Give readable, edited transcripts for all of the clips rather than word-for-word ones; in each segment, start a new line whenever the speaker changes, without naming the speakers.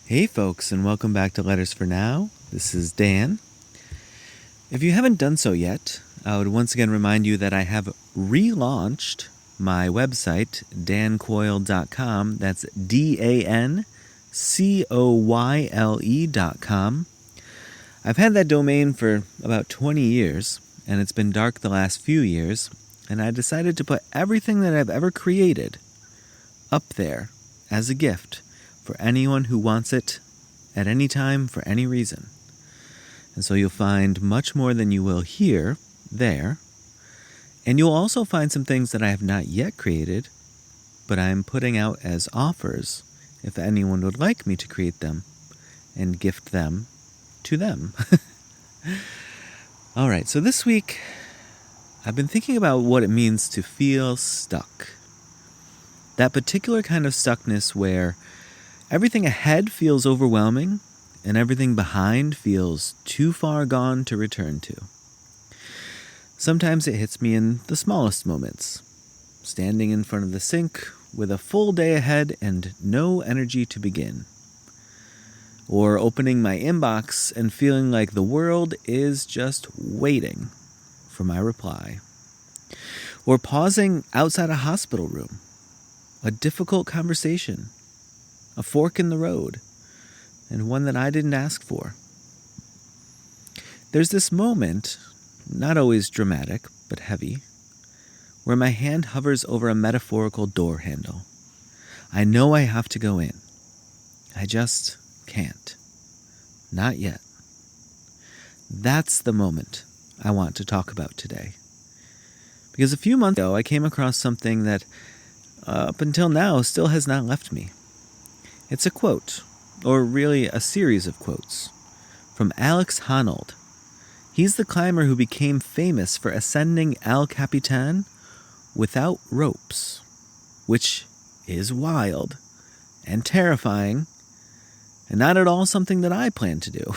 Hey folks, and welcome back to Letters for Now. This is Dan. If you haven't done so yet, I would once again remind you that I have relaunched my website, dancoyle.com. That's DANCOYLE.com. I've had that domain for about 20 years, and it's been dark the last few years, and I decided to put everything that I've ever created up there as a gift for anyone who wants it at any time for any reason. And so you'll find much more than you will here there. And you'll also find some things that I have not yet created, but I'm putting out as offers if anyone would like me to create them and gift them to them. All right, so this week I've been thinking about what it means to feel stuck. That particular kind of stuckness where everything ahead feels overwhelming, and everything behind feels too far gone to return to. Sometimes it hits me in the smallest moments, standing in front of the sink with a full day ahead and no energy to begin. Or opening my inbox and feeling like the world is just waiting for my reply. Or pausing outside a hospital room, a difficult conversation, a fork in the road, and one that I didn't ask for. There's this moment, not always dramatic, but heavy, where my hand hovers over a metaphorical door handle. I know I have to go in. I just can't. Not yet. That's the moment I want to talk about today. Because a few months ago, I came across something that, up until now, still has not left me. It's a quote, or really a series of quotes, from Alex Honnold. He's the climber who became famous for ascending El Capitan without ropes, which is wild and terrifying, and not at all something that I plan to do.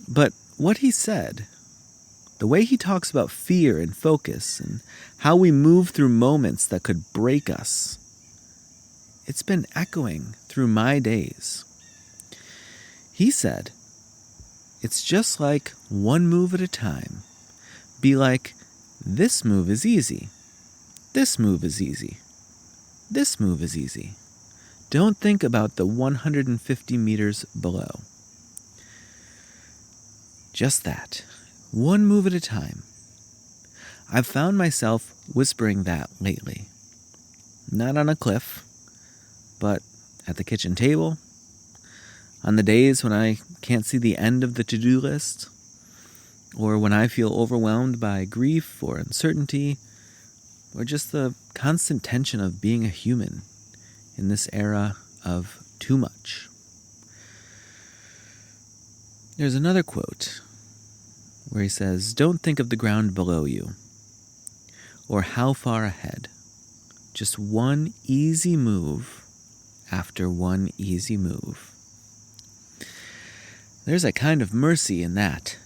But what he said, the way he talks about fear and focus and how we move through moments that could break us, it's been echoing through my days. He said, it's just like one move at a time. Be like, this move is easy. This move is easy. This move is easy. Don't think about the 150 meters below. Just that. One move at a time. I've found myself whispering that lately. Not on a cliff, but at the kitchen table, on the days when I can't see the end of the to-do list, or when I feel overwhelmed by grief or uncertainty, or just the constant tension of being a human in this era of too much. There's another quote where he says, don't think of the ground below you, or how far ahead. Just one easy move after one easy move. There's a kind of mercy in that.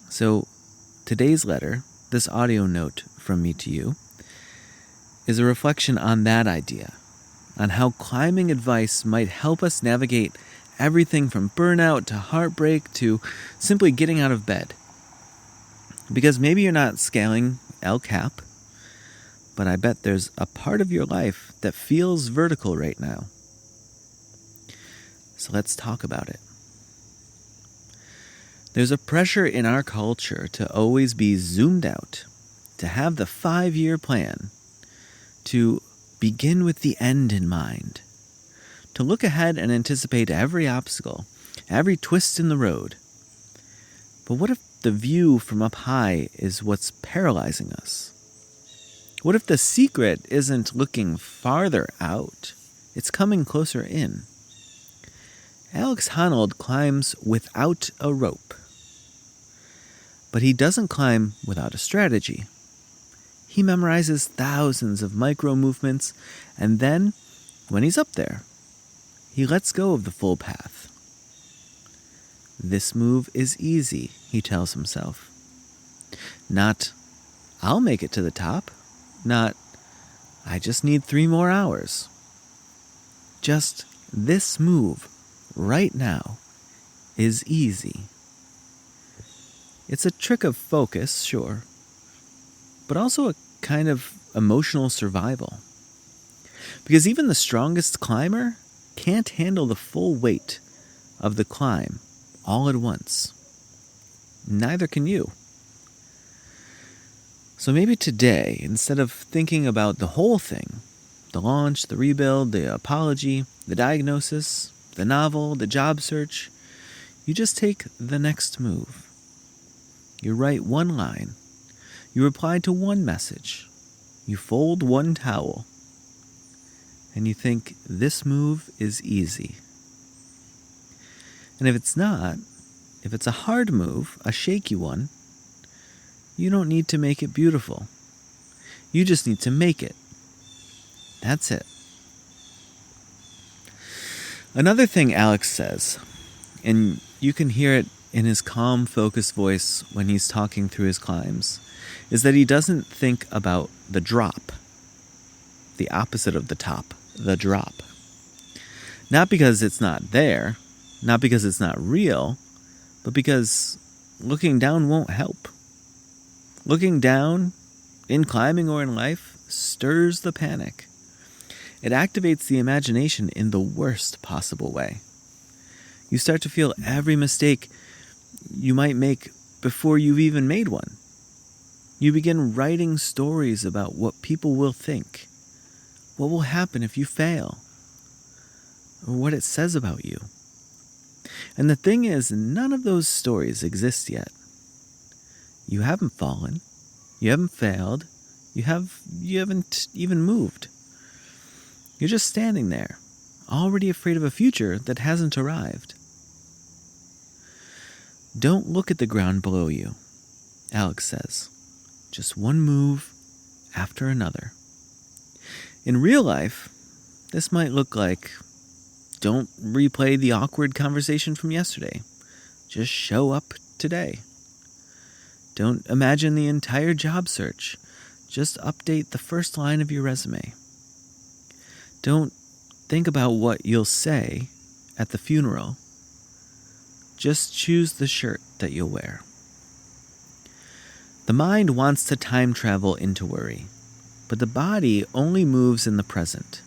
So, today's letter, this audio note from me to you, is a reflection on that idea, on how climbing advice might help us navigate everything from burnout to heartbreak to simply getting out of bed. Because maybe you're not scaling El Cap, but I bet there's a part of your life that feels vertical right now. So let's talk about it. There's a pressure in our culture to always be zoomed out, to have the 5-year plan, to begin with the end in mind, to look ahead and anticipate every obstacle, every twist in the road. But what if the view from up high is what's paralyzing us? What if the secret isn't looking farther out? It's coming closer in. Alex Honnold climbs without a rope. But he doesn't climb without a strategy. He memorizes thousands of micro movements, and then, when he's up there, he lets go of the full path. This move is easy, he tells himself. Not, I'll make it to the top. Not, I just need 3 more hours. Just this move right now is easy. It's a trick of focus, sure, but also a kind of emotional survival. Because even the strongest climber can't handle the full weight of the climb all at once. Neither can you. So maybe today, instead of thinking about the whole thing, the launch, the rebuild, the apology, the diagnosis, the novel, the job search, you just take the next move. You write one line. You reply to one message. You fold one towel. And you think, this move is easy. And if it's not, if it's a hard move, a shaky one, you don't need to make it beautiful. You just need to make it. That's it. Another thing Alex says, and you can hear it in his calm, focused voice when he's talking through his climbs, is that he doesn't think about the drop, the opposite of the top, the drop. Not because it's not there, not because it's not real, but because looking down won't help. Looking down, in climbing or in life, stirs the panic. It activates the imagination in the worst possible way. You start to feel every mistake you might make before you've even made one. You begin writing stories about what people will think, what will happen if you fail, or what it says about you. And the thing is, none of those stories exist yet. You haven't fallen, you haven't failed, you haven't even moved. You're just standing there, already afraid of a future that hasn't arrived. Don't look at the ground below you, Alex says. Just one move after another. In real life, this might look like, don't replay the awkward conversation from yesterday. Just show up today. Don't imagine the entire job search. Just update the first line of your resume. Don't think about what you'll say at the funeral. Just choose the shirt that you'll wear. The mind wants to time travel into worry, but the body only moves in the present.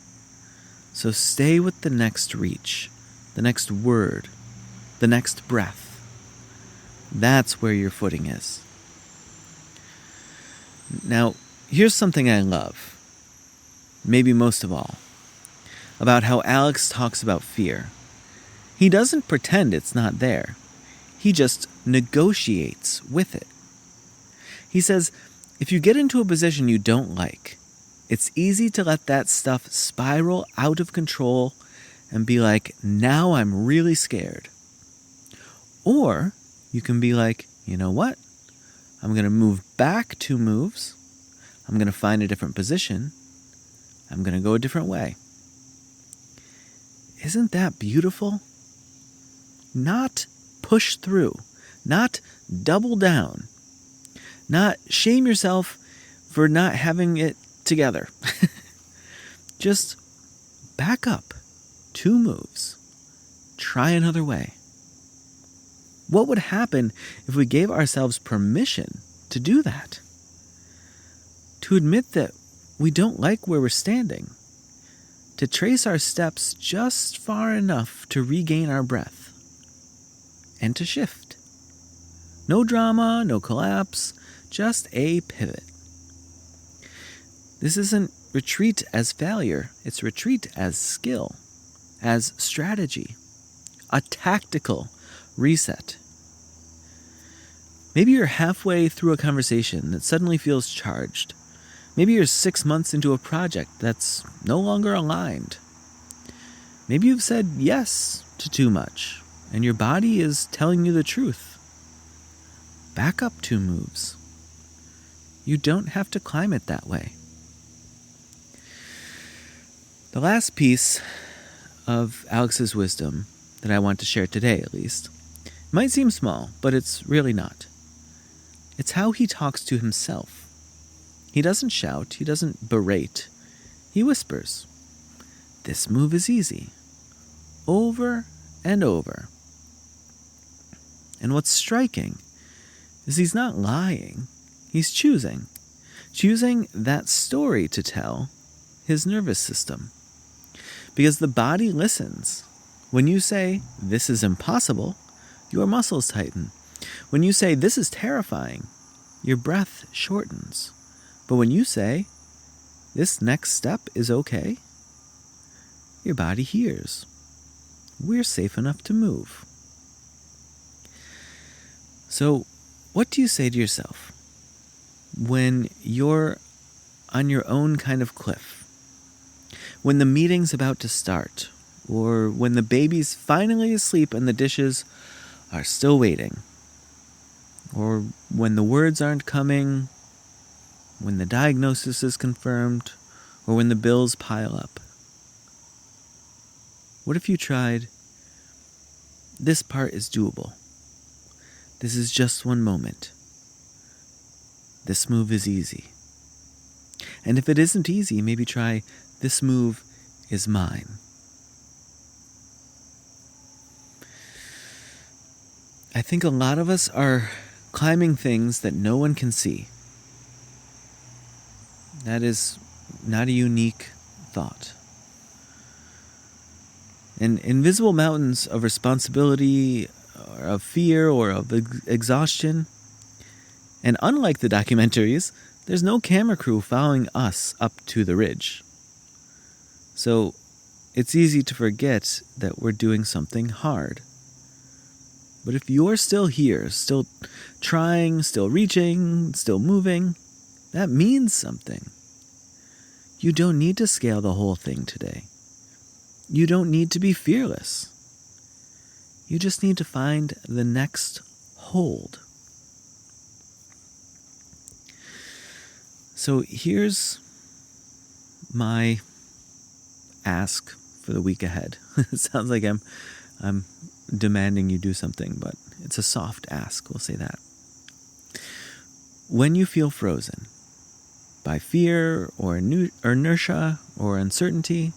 So stay with the next reach, the next word, the next breath. That's where your footing is. Now, here's something I love, maybe most of all, about how Alex talks about fear. He doesn't pretend it's not there. He just negotiates with it. He says, if you get into a position you don't like, it's easy to let that stuff spiral out of control and be like, now I'm really scared. Or you can be like, you know what? I'm going to move back 2 moves. I'm going to find a different position. I'm going to go a different way. Isn't that beautiful? Not push through, not double down, not shame yourself for not having it together. Just back up 2 moves. Try another way. What would happen if we gave ourselves permission to do that? To admit that we don't like where we're standing. To trace our steps just far enough to regain our breath. And to shift. No drama, no collapse, just a pivot. This isn't retreat as failure, it's retreat as skill, as strategy, a tactical reset. Maybe you're halfway through a conversation that suddenly feels charged. Maybe you're 6 months into a project that's no longer aligned. Maybe you've said yes to too much, and your body is telling you the truth. Back up 2 moves. You don't have to climb it that way. The last piece of Alex's wisdom that I want to share today, at least, might seem small, but it's really not. It's how he talks to himself. He doesn't shout, he doesn't berate, he whispers. This move is easy. over and over. And what's striking is he's not lying. He's choosing that story to tell his nervous system. Because the body listens. When you say, this is impossible, your muscles tighten. When you say, this is terrifying, your breath shortens. But when you say, this next step is okay, your body hears. We're safe enough to move. So, what do you say to yourself when you're on your own kind of cliff? When the meeting's about to start, or when the baby's finally asleep and the dishes are still waiting, or when the words aren't coming, when the diagnosis is confirmed, or when the bills pile up. What if you tried, this part is doable. This is just one moment. This move is easy. And if it isn't easy, maybe try, this move is mine. I think a lot of us are climbing things that no one can see. That is not a unique thought. And invisible mountains of responsibility, or of fear, or of exhaustion. And unlike the documentaries, there's no camera crew following us up to the ridge. So it's easy to forget that we're doing something hard. But if you're still here, still trying, still reaching, still moving, that means something. You don't need to scale the whole thing today. You don't need to be fearless. You just need to find the next hold. So here's my ask for the week ahead. It sounds like I'm demanding you do something, but it's a soft ask, we'll say that. When you feel frozen by fear or inertia or uncertainty,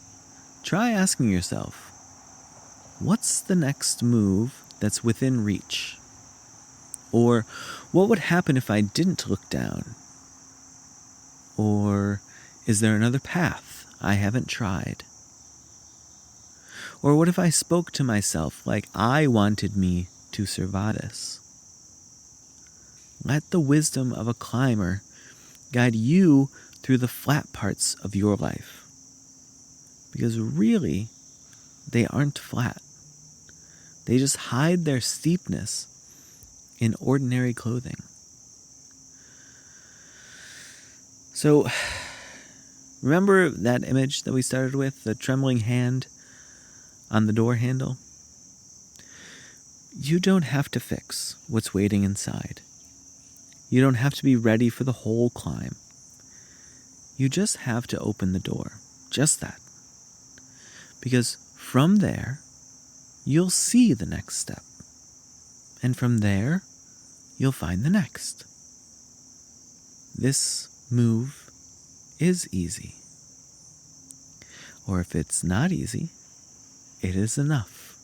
try asking yourself, what's the next move that's within reach? Or what would happen if I didn't look down? Or is there another path I haven't tried? Or what if I spoke to myself like I wanted me to survive this? Let the wisdom of a climber guide you through the flat parts of your life. Because really, they aren't flat. They just hide their steepness in ordinary clothing. So, remember that image that we started with, the trembling hand on the door handle? You don't have to fix what's waiting inside. You don't have to be ready for the whole climb. You just have to open the door. Just that. Because from there, you'll see the next step. And from there, you'll find the next. This move is easy. Or if it's not easy, it is enough.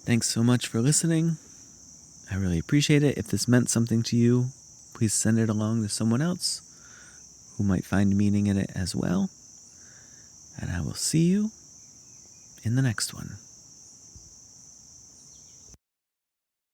Thanks so much for listening. I really appreciate it. If this meant something to you, please send it along to someone else who might find meaning in it as well. And I will see you in the next one.